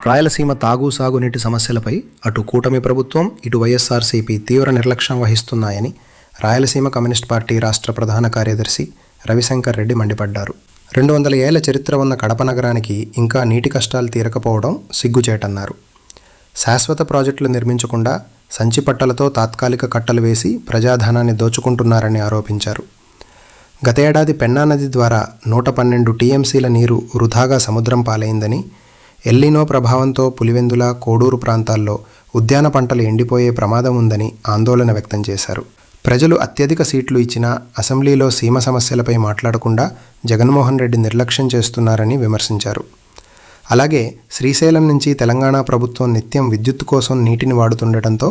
రాయలసీమ సాగునీటి సమస్యలపై అటు కూటమి ప్రభుత్వం, ఇటు వైఎస్ఆర్సీపీ తీవ్ర నిర్లక్ష్యం వహిస్తున్నాయని రాయలసీమ కమ్యూనిస్ట్ పార్టీ రాష్ట్ర ప్రధాన కార్యదర్శి రవిశంకర్ రెడ్డి మండిపడ్డారు. 200 ఏళ్ల చరిత్ర ఉన్న కడప నగరానికి ఇంకా నీటి కష్టాలు తీరకపోవడం సిగ్గుచేటన్నారు. శాశ్వత ప్రాజెక్టులు నిర్మించకుండా సంచిపట్టలతో తాత్కాలిక కట్టలు వేసి ప్రజాధనాన్ని దోచుకుంటున్నారని ఆరోపించారు. గత ఏడాది పెన్నా నది ద్వారా 112 టీఎంసీల నీరు వృధాగా సముద్రం పాలైందని, ఎల్లినో ప్రభావంతో పులివెందుల, కోడూరు ప్రాంతాల్లో ఉద్యాన పంటలు ఎండిపోయే ప్రమాదం ఉందని ఆందోళన వ్యక్తం చేశారు. ప్రజలు అత్యధిక సీట్లు ఇచ్చినా అసెంబ్లీలో సీమ సమస్యలపై మాట్లాడకుండా జగన్మోహన్ రెడ్డి నిర్లక్ష్యం చేస్తున్నారని విమర్శించారు. అలాగే శ్రీశైలం నుంచి తెలంగాణ ప్రభుత్వం నిత్యం విద్యుత్తు కోసం నీటిని వాడుతుండటంతో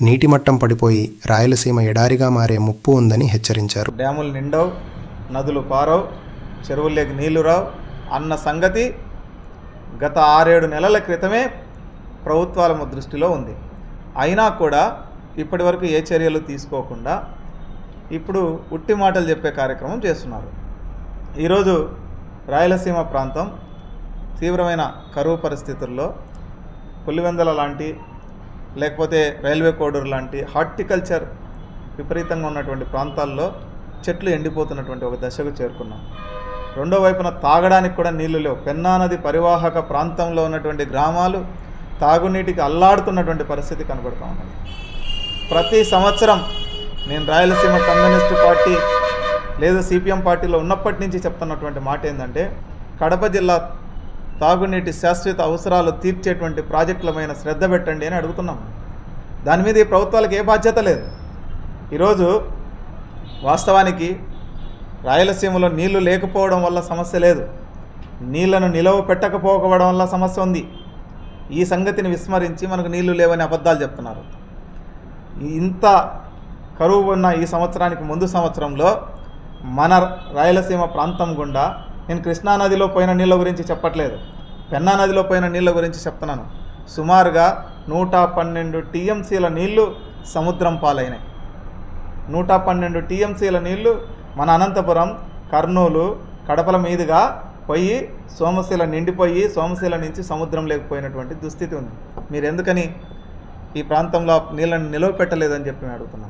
నీటి మట్టం పడిపోయి రాయలసీమ ఎడారిగా మారే ముప్పు ఉందని హెచ్చరించారు. డ్యాములు నిండవు, నదులు పారవు, చెరువుల్లోకి నీళ్లు రావు అన్న సంగతి గత 6-7 నెలల క్రితమే ప్రభుత్వాల దృష్టిలో ఉంది. అయినా కూడా ఇప్పటి వరకు ఏ చర్యలు తీసుకోకుండా ఇప్పుడు ఉట్టి మాటలు చెప్పే కార్యక్రమం చేస్తున్నారు. ఈరోజు రాయలసీమ ప్రాంతం తీవ్రమైన కరువు పరిస్థితుల్లో పులివెందుల లాంటి, లేకపోతే రైల్వే కోడూరు లాంటి హార్టికల్చర్ విపరీతంగా ఉన్నటువంటి ప్రాంతాల్లో చెట్లు ఎండిపోతున్నటువంటి ఒక దశకు చేరుకున్నాం. రెండో వైపున తాగడానికి కూడా నీళ్లు లేవు. పెన్నా నది పరివాహక ప్రాంతంలో ఉన్నటువంటి గ్రామాలు తాగునీటికి అల్లాడుతున్నటువంటి పరిస్థితి కనబడుతూ ఉన్నది. ప్రతి సంవత్సరం నేను రాయలసీమ కమ్యూనిస్టు పార్టీ లేదా సిపిఎం పార్టీలో ఉన్నప్పటి నుంచి చెప్తున్నటువంటి మాట ఏంటంటే, కడప జిల్లా తాగునీటి శాశ్వత అవసరాలు తీర్చేటువంటి ప్రాజెక్టులమైన శ్రద్ధ పెట్టండి అని అడుగుతున్నాం. దాని మీద ఈ ప్రభుత్వాలకు ఏ బాధ్యత లేదు. ఈరోజు వాస్తవానికి రాయలసీమలో నీళ్లు లేకపోవడం వల్ల సమస్య లేదు, నీళ్లను నిలవ పెట్టకపోవడం వల్ల సమస్య ఉంది. ఈ సంగతిని విస్మరించి మనకు నీళ్లు లేవని అబద్ధాలు చెప్తున్నారు. ఇంత కరువు ఉన్న ఈ సంవత్సరానికి ముందు సంవత్సరంలో మన రాయలసీమ ప్రాంతం గుండా, నేను కృష్ణానదిలో పోయిన నీళ్ళ గురించి చెప్పట్లేదు, పెన్నా నదిలో పోయిన నీళ్ళ గురించి చెప్తున్నాను, సుమారుగా 112 టీఎంసీల నీళ్లు సముద్రం పాలైనాయి. 112 టీఎంసీల నీళ్లు మన అనంతపురం, కర్నూలు, కడపల మీదుగా పోయి సోమశిల నిండిపోయి సోమశిల నుంచి సముద్రం లేకపోయినటువంటి దుస్థితి ఉంది. మీరు ఎందుకని ఈ ప్రాంతంలో నీళ్ళని నిలవ పెట్టలేదని చెప్పి నేను అడుగుతున్నాను.